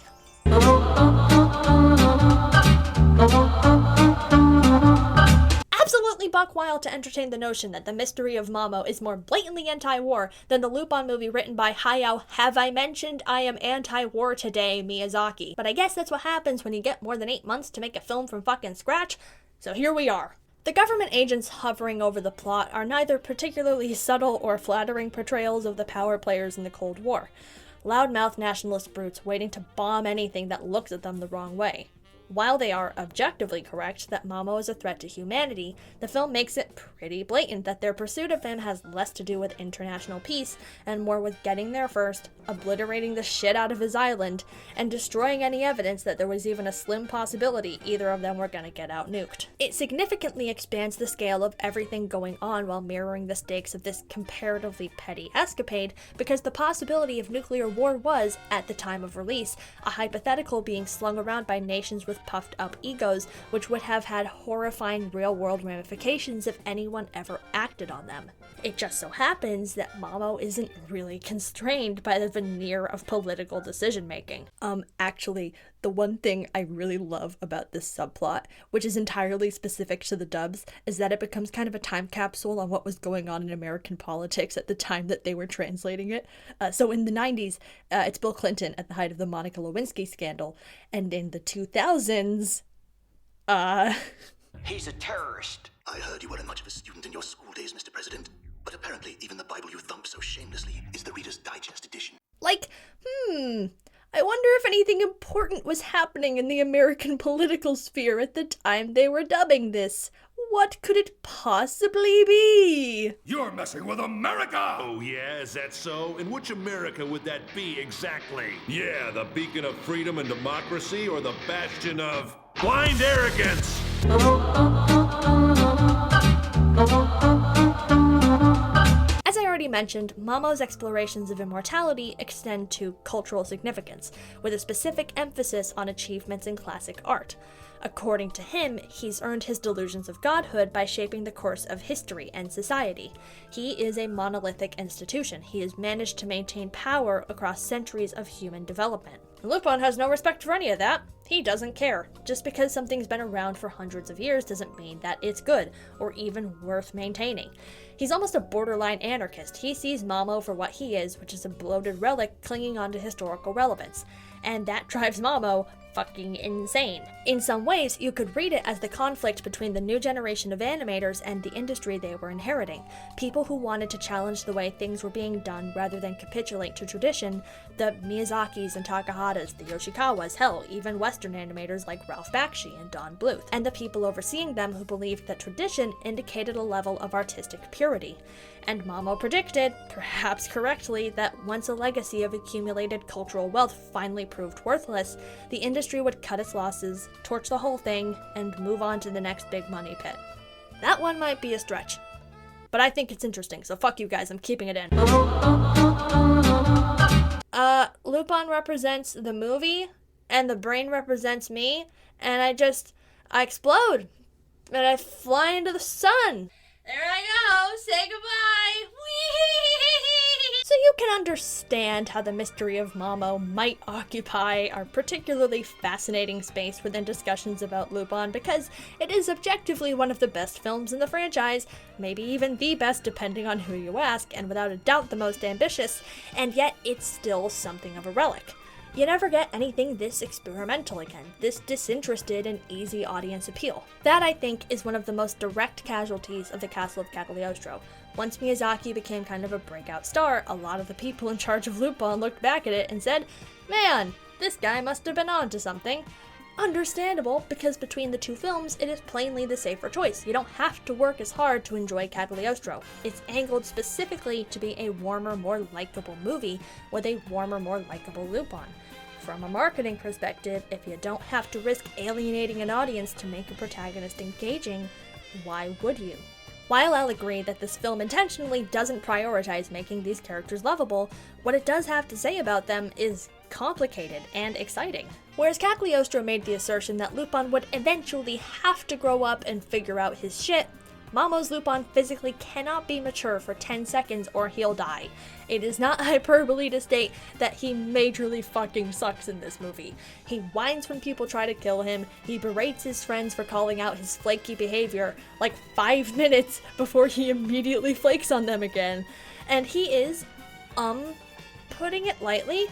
Absolutely buck wild to entertain the notion that the Mystery of Mamo is more blatantly anti-war than the Lupin movie written by Hayao Have I Mentioned I Am Anti-War Today Miyazaki. But I guess that's what happens when you get more than 8 months to make a film from fucking scratch, so here we are. The government agents hovering over the plot are neither particularly subtle or flattering portrayals of the power players in the Cold War. Loudmouth nationalist brutes waiting to bomb anything that looks at them the wrong way. While they are objectively correct that Mamo is a threat to humanity, the film makes it pretty blatant that their pursuit of him has less to do with international peace and more with getting there first, obliterating the shit out of his island, and destroying any evidence that there was even a slim possibility either of them were gonna get out nuked. It significantly expands the scale of everything going on while mirroring the stakes of this comparatively petty escapade, because the possibility of nuclear war was, at the time of release, a hypothetical being slung around by nations with puffed up egos, which would have had horrifying real-world ramifications if anyone ever acted on them. It just so happens that Mamo isn't really constrained by the veneer of political decision-making. Actually, the one thing I really love about this subplot, which is entirely specific to the dubs, is that it becomes kind of a time capsule on what was going on in American politics at the time that they were translating it. So in the 90s, it's Bill Clinton at the height of the Monica Lewinsky scandal, and in the 2000s, He's a terrorist. I heard you weren't much of a student in your school days, Mr. President. But apparently, even the Bible you thump so shamelessly is the Reader's Digest edition. I wonder if anything important was happening in the American political sphere at the time they were dubbing this. What could it possibly be? You're messing with America! Oh yeah, is that so? And which America would that be exactly? Yeah, the beacon of freedom and democracy, or the bastion of blind arrogance? As I already mentioned, Mamo's explorations of immortality extend to cultural significance, with a specific emphasis on achievements in classic art. According to him, he's earned his delusions of godhood by shaping the course of history and society. He is a monolithic institution. He has managed to maintain power across centuries of human development. Lupin has no respect for any of that. He doesn't care. Just because something's been around for hundreds of years doesn't mean that it's good, or even worth maintaining. He's almost a borderline anarchist. He sees Mamo for what he is, which is a bloated relic clinging onto historical relevance. And that drives Mamo fucking insane. In some ways, you could read it as the conflict between the new generation of animators and the industry they were inheriting. People who wanted to challenge the way things were being done rather than capitulate to tradition, the Miyazakis and Takahatas, the Yoshikawas, hell, even Western animators like Ralph Bakshi and Don Bluth, and the people overseeing them who believed that tradition indicated a level of artistic purity. And Mamo predicted, perhaps correctly, that once a legacy of accumulated cultural wealth finally proved worthless, the industry would cut its losses, torch the whole thing, and move on to the next big money pit. That one might be a stretch, but I think it's interesting, so fuck you guys, I'm keeping it in. Lupin represents the movie, and the brain represents me, and I explode, and I fly into the sun. There I go, say goodbye. Whee! So you can understand how the Mystery of Mamo might occupy our particularly fascinating space within discussions about Lupin, because it is objectively one of the best films in the franchise, maybe even the best depending on who you ask, and without a doubt the most ambitious, and yet it's still something of a relic. You never get anything this experimental again, this disinterested and easy audience appeal. That, I think, is one of the most direct casualties of the Castle of Cagliostro. Once Miyazaki became kind of a breakout star, a lot of the people in charge of Lupin looked back at it and said, "Man, this guy must have been onto something." Understandable, because between the two films, it is plainly the safer choice. You don't have to work as hard to enjoy Cagliostro. It's angled specifically to be a warmer, more likable movie with a warmer, more likable Lupin. From a marketing perspective, if you don't have to risk alienating an audience to make a protagonist engaging, why would you? While I'll agree that this film intentionally doesn't prioritize making these characters lovable, what it does have to say about them is complicated and exciting. Whereas Cagliostro made the assertion that Lupin would eventually have to grow up and figure out his shit, Mamo's Lupin physically cannot be mature for 10 seconds or he'll die. It is not hyperbole to state that he majorly fucking sucks in this movie. He whines when people try to kill him, he berates his friends for calling out his flaky behavior like 5 minutes before he immediately flakes on them again. And he is, putting it lightly,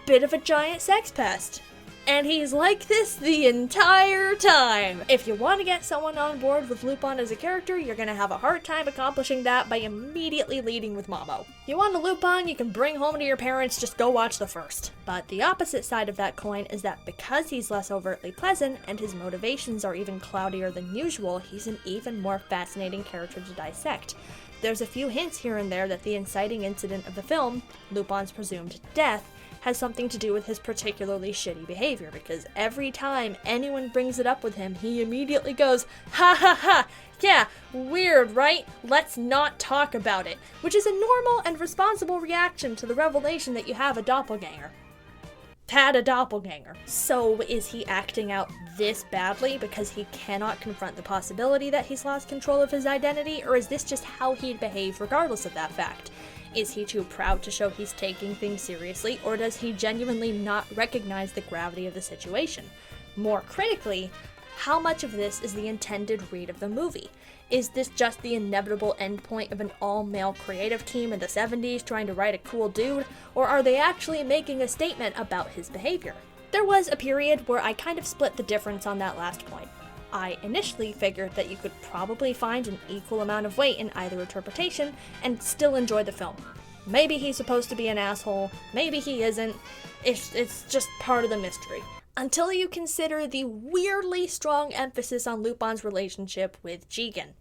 bit of a giant sex pest. And he's like this the entire time. If you want to get someone on board with Lupin as a character, you're gonna have a hard time accomplishing that by immediately leading with Mamo. You want a Lupin you can bring home to your parents, just go watch the first. But the opposite side of that coin is that because he's less overtly pleasant and his motivations are even cloudier than usual, he's an even more fascinating character to dissect. There's a few hints here and there that the inciting incident of the film, Lupin's presumed death, has something to do with his particularly shitty behavior, because every time anyone brings it up with him, he immediately goes, "Ha ha ha, yeah, weird, right? Let's not talk about it," which is a normal and responsible reaction to the revelation that you have a doppelganger. Had a doppelganger. So is he acting out this badly because he cannot confront the possibility that he's lost control of his identity, or is this just how he'd behave regardless of that fact? Is he too proud to show he's taking things seriously, or does he genuinely not recognize the gravity of the situation? More critically, how much of this is the intended read of the movie? Is this just the inevitable endpoint of an all-male creative team in the 70s trying to write a cool dude, or are they actually making a statement about his behavior? There was a period where I kind of split the difference on that last point. I initially figured that you could probably find an equal amount of weight in either interpretation and still enjoy the film. Maybe he's supposed to be an asshole, maybe he isn't, it's just part of the mystery. Until you consider the weirdly strong emphasis on Lupin's relationship with Jigen,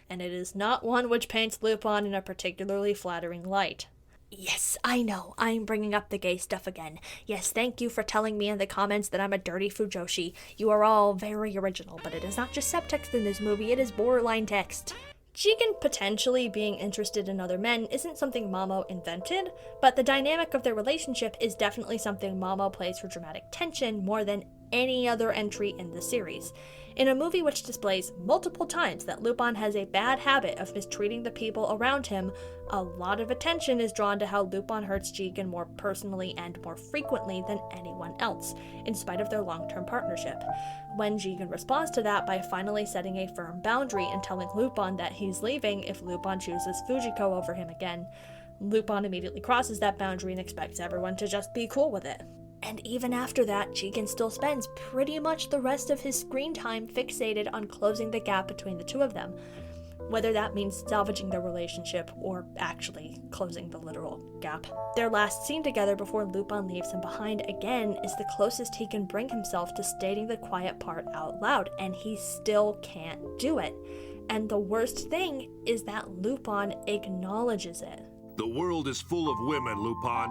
and it is not one which paints Lupin in a particularly flattering light. Yes, I know, I'm bringing up the gay stuff again. Yes, thank you for telling me in the comments that I'm a dirty fujoshi. You are all very original, but it is not just subtext in this movie, it is borderline text. Jigen potentially being interested in other men isn't something Mamo invented, but the dynamic of their relationship is definitely something Mamo plays for dramatic tension more than any other entry in the series. In a movie which displays multiple times that Lupin has a bad habit of mistreating the people around him, a lot of attention is drawn to how Lupin hurts Jigen more personally and more frequently than anyone else, in spite of their long-term partnership. When Jigen responds to that by finally setting a firm boundary and telling Lupin that he's leaving if Lupin chooses Fujiko over him again, Lupin immediately crosses that boundary and expects everyone to just be cool with it. And even after that, Jigen still spends pretty much the rest of his screen time fixated on closing the gap between the two of them, whether that means salvaging their relationship or actually closing the literal gap. Their last scene together before Lupin leaves him behind again is the closest he can bring himself to stating the quiet part out loud, and he still can't do it. And the worst thing is that Lupin acknowledges it. The world is full of women, Lupin.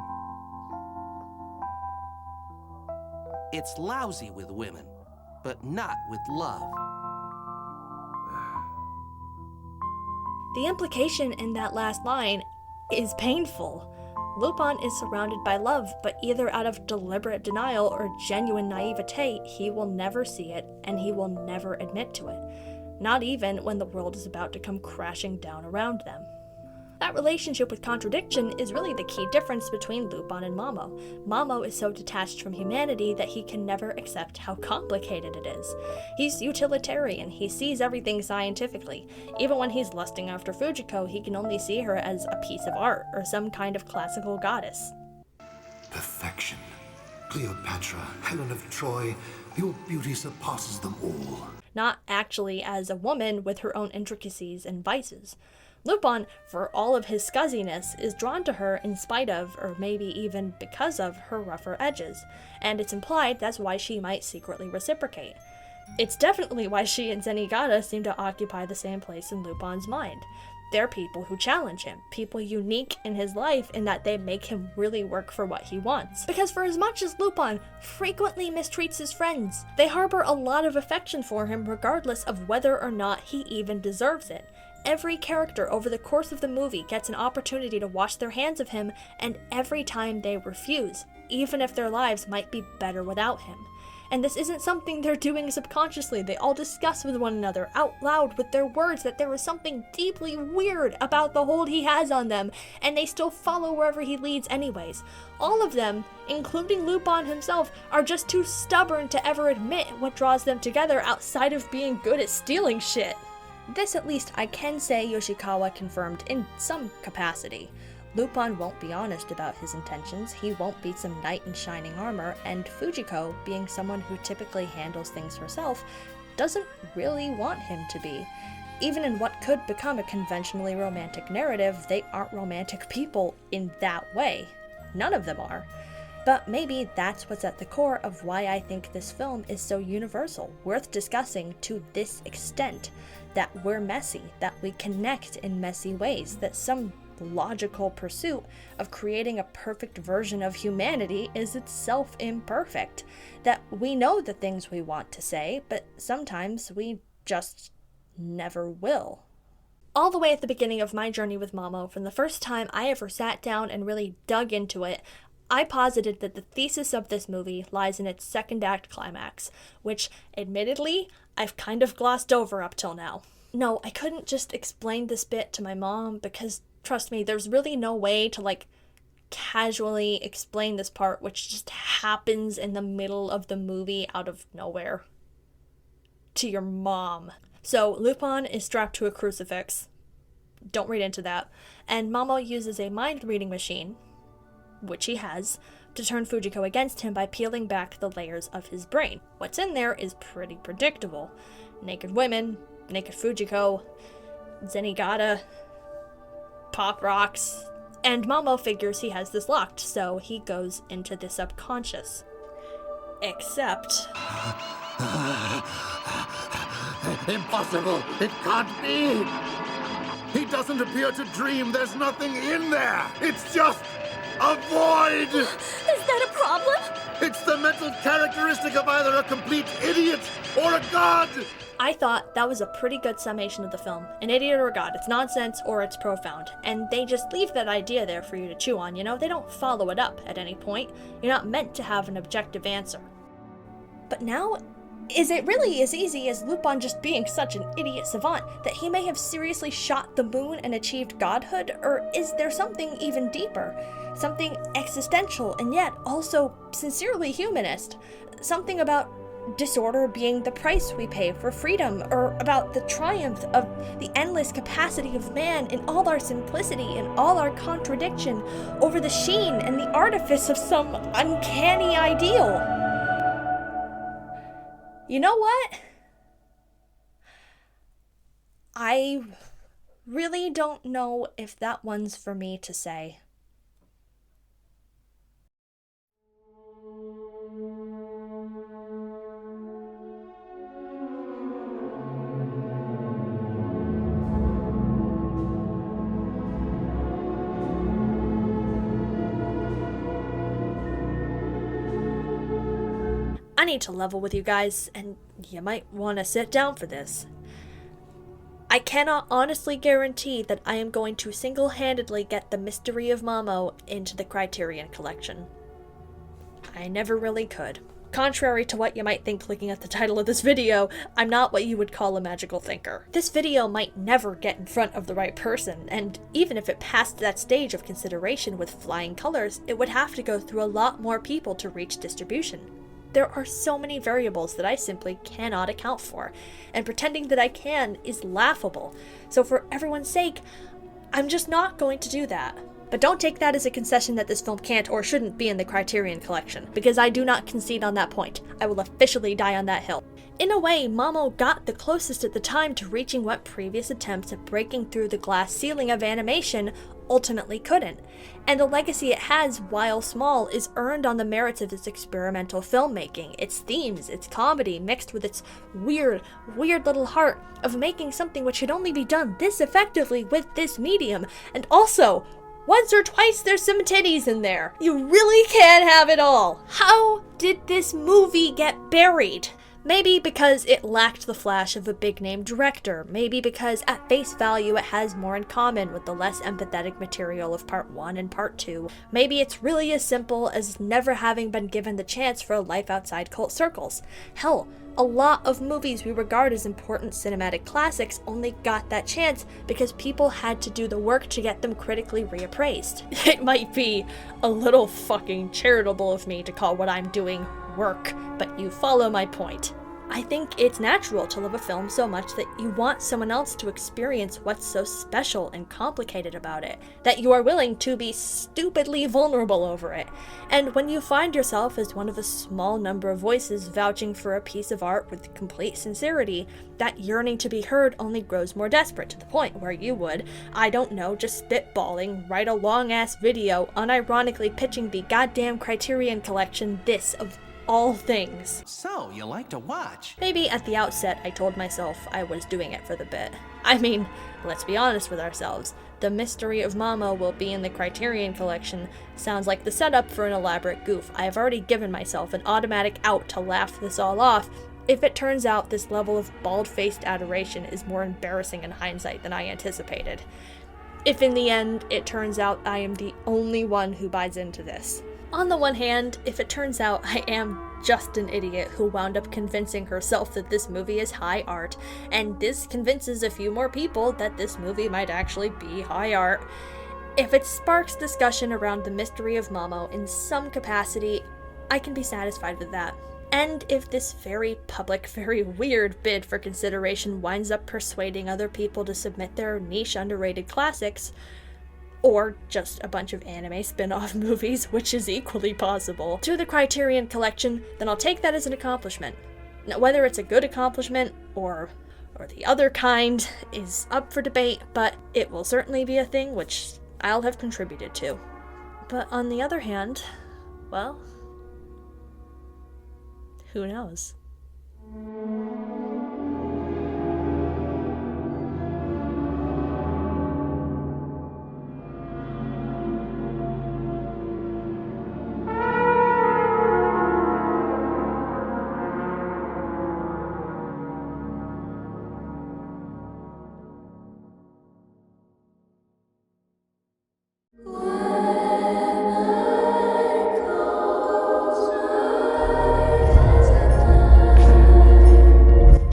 It's lousy with women, but not with love. The implication in that last line is painful. Lupin is surrounded by love, but either out of deliberate denial or genuine naivete, he will never see it, and he will never admit to it. Not even when the world is about to come crashing down around them. That relationship with contradiction is really the key difference between Lupin and Mamo. Mamo is so detached from humanity that he can never accept how complicated it is. He's utilitarian, he sees everything scientifically. Even when he's lusting after Fujiko, he can only see her as a piece of art or some kind of classical goddess. Perfection. Cleopatra, Helen of Troy, your beauty surpasses them all. Not actually as a woman with her own intricacies and vices. Lupin, for all of his scuzziness, is drawn to her in spite of, or maybe even because of, her rougher edges, and it's implied that's why she might secretly reciprocate. It's definitely why she and Zenigata seem to occupy the same place in Lupin's mind. They're people who challenge him, people unique in his life in that they make him really work for what he wants. Because for as much as Lupin frequently mistreats his friends, they harbor a lot of affection for him regardless of whether or not he even deserves it. Every character over the course of the movie gets an opportunity to wash their hands of him, and every time they refuse, even if their lives might be better without him. And this isn't something they're doing subconsciously. They all discuss with one another out loud with their words that there is something deeply weird about the hold he has on them, and they still follow wherever he leads anyways. All of them, including Lupin himself, are just too stubborn to ever admit what draws them together outside of being good at stealing shit. This at least I can say Yoshikawa confirmed in some capacity. Lupin won't be honest about his intentions, he won't be some knight in shining armor, and Fujiko, being someone who typically handles things herself, doesn't really want him to be. Even in what could become a conventionally romantic narrative, they aren't romantic people in that way. None of them are. But maybe that's what's at the core of why I think this film is so universal, worth discussing to this extent, that we're messy, that we connect in messy ways, that some logical pursuit of creating a perfect version of humanity is itself imperfect, that we know the things we want to say, but sometimes we just never will. All the way at the beginning of my journey with Mamo, from the first time I ever sat down and really dug into it, I posited that the thesis of this movie lies in its second act climax, which, admittedly, I've kind of glossed over up till now. No, I couldn't just explain this bit to my mom because, trust me, there's really no way to, casually explain this part, which just happens in the middle of the movie out of nowhere, to your mom. So, Lupin is strapped to a crucifix. Don't read into that. And Mamo uses a mind-reading machine, which he has, to turn Fujiko against him by peeling back the layers of his brain. What's in there is pretty predictable. Naked women, naked Fujiko, Zenigata, pop rocks, and Mamo figures he has this locked, so he goes into the subconscious. Except... Impossible! It can't be! He doesn't appear to dream. There's nothing in there! It's just a void! Is that a problem? It's the mental characteristic of either a complete idiot or a god! I thought that was a pretty good summation of the film. An idiot or a god. It's nonsense or it's profound. And they just leave that idea there for you to chew on, you know? They don't follow it up at any point. You're not meant to have an objective answer. But now, is it really as easy as Lupin just being such an idiot savant that he may have seriously shot the moon and achieved godhood? Or is there something even deeper? Something existential and yet also sincerely humanist? Something about disorder being the price we pay for freedom, or about the triumph of the endless capacity of man in all our simplicity and all our contradiction over the sheen and the artifice of some uncanny ideal. You know what? I really don't know if that one's for me to say. I need to level with you guys, and you might want to sit down for this. I cannot honestly guarantee that I am going to single-handedly get the Mystery of Mamo into the Criterion collection. I never really could. Contrary to what you might think looking at the title of this video, I'm not what you would call a magical thinker. This video might never get in front of the right person, and even if it passed that stage of consideration with flying colors, it would have to go through a lot more people to reach distribution. There are so many variables that I simply cannot account for, and pretending that I can is laughable. So for everyone's sake, I'm just not going to do that. But don't take that as a concession that this film can't or shouldn't be in the Criterion collection, because I do not concede on that point. I will officially die on that hill. In a way, Mamo got the closest at the time to reaching what previous attempts at breaking through the glass ceiling of animation ultimately couldn't, and the legacy it has, while small, is earned on the merits of its experimental filmmaking, its themes, its comedy, mixed with its weird little heart of making something which could only be done this effectively with this medium, and also, once or twice there's some titties in there. You really can't have it all. How did this movie get buried? Maybe because it lacked the flash of a big-name director, maybe because at face value it has more in common with the less empathetic material of Part 1 and Part 2. Maybe it's really as simple as never having been given the chance for a life outside cult circles. Hell, a lot of movies we regard as important cinematic classics only got that chance because people had to do the work to get them critically reappraised. It might be a little fucking charitable of me to call what I'm doing work, but you follow my point. I think it's natural to love a film so much that you want someone else to experience what's so special and complicated about it, that you are willing to be stupidly vulnerable over it. And when you find yourself as one of a small number of voices vouching for a piece of art with complete sincerity, that yearning to be heard only grows more desperate to the point where you would, I don't know, just spitballing, write a long-ass video unironically pitching the goddamn Criterion collection this of all things. So, you like to watch? Maybe at the outset I told myself I was doing it for the bit. I mean, let's be honest with ourselves. The Mystery of Mamo will be in the Criterion collection sounds like the setup for an elaborate goof. I have already given myself an automatic out to laugh this all off if it turns out this level of bald-faced adoration is more embarrassing in hindsight than I anticipated. If in the end it turns out I am the only one who buys into this. On the one hand, if it turns out I am just an idiot who wound up convincing herself that this movie is high art, and this convinces a few more people that this movie might actually be high art, if it sparks discussion around the Mystery of Mamo in some capacity, I can be satisfied with that. And if this very public, very weird bid for consideration winds up persuading other people to submit their niche underrated classics, or just a bunch of anime spin-off movies, which is equally possible, to the Criterion collection, then I'll take that as an accomplishment. Now, whether it's a good accomplishment or the other kind is up for debate, but it will certainly be a thing which I'll have contributed to. But on the other hand, well, who knows?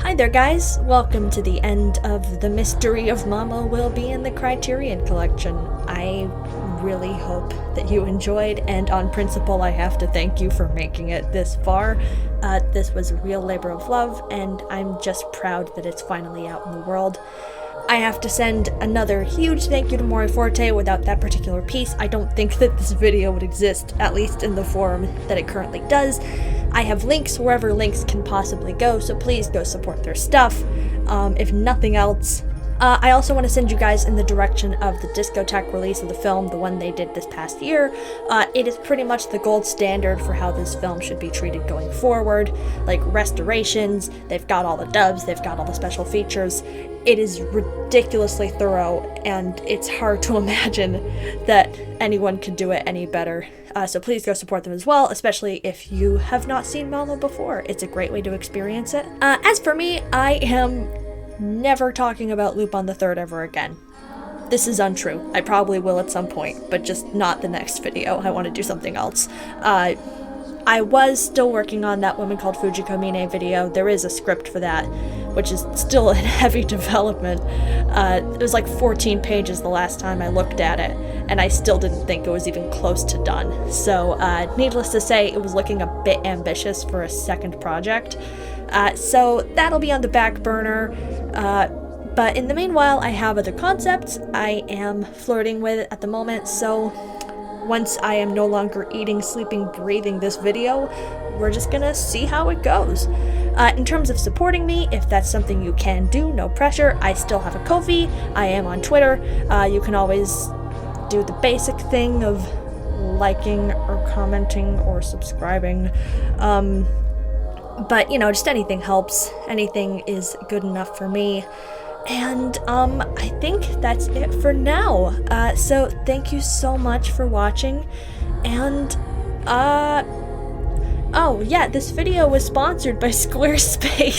Hi there guys, welcome to the end of The Mystery of Mamo will be in the Criterion collection. I really hope that you enjoyed, and on principle, I have to thank you for making it this far. This was a real labor of love, and I'm just proud that it's finally out in the world. I have to send another huge thank you to morayforte. Without that particular piece, I don't think that this video would exist, at least in the form that it currently does. I have links wherever links can possibly go, so please go support their stuff. If nothing else, I also want to send you guys in the direction of the Discotek release of the film, the one they did this past year. It is pretty much the gold standard for how this film should be treated going forward. Like restorations, they've got all the dubs, they've got all the special features. It is ridiculously thorough, and it's hard to imagine that anyone could do it any better. So please go support them as well, especially if you have not seen Mamo before. It's a great way to experience it. As for me, I am never talking about Lupin III ever again. This is untrue. I probably will at some point, but just not the next video. I want to do something else. I was still working on that Woman Called Fujiko Mine video. There is a script for that, which is still in heavy development. It was like 14 pages the last time I looked at it, and I still didn't think it was even close to done. So, needless to say, it was looking a bit ambitious for a second project. So that'll be on the back burner. But in the meanwhile, I have other concepts I am flirting with at the moment, so once I am no longer eating, sleeping, breathing this video, we're just gonna see how it goes. In terms of supporting me, if that's something you can do, no pressure, I still have a Ko-fi, I am on Twitter. You can always do the basic thing of liking or commenting or subscribing. But, you know, just anything helps. Anything is good enough for me. And, I think that's it for now. So thank you so much for watching. And, oh yeah, this video was sponsored by Squarespace.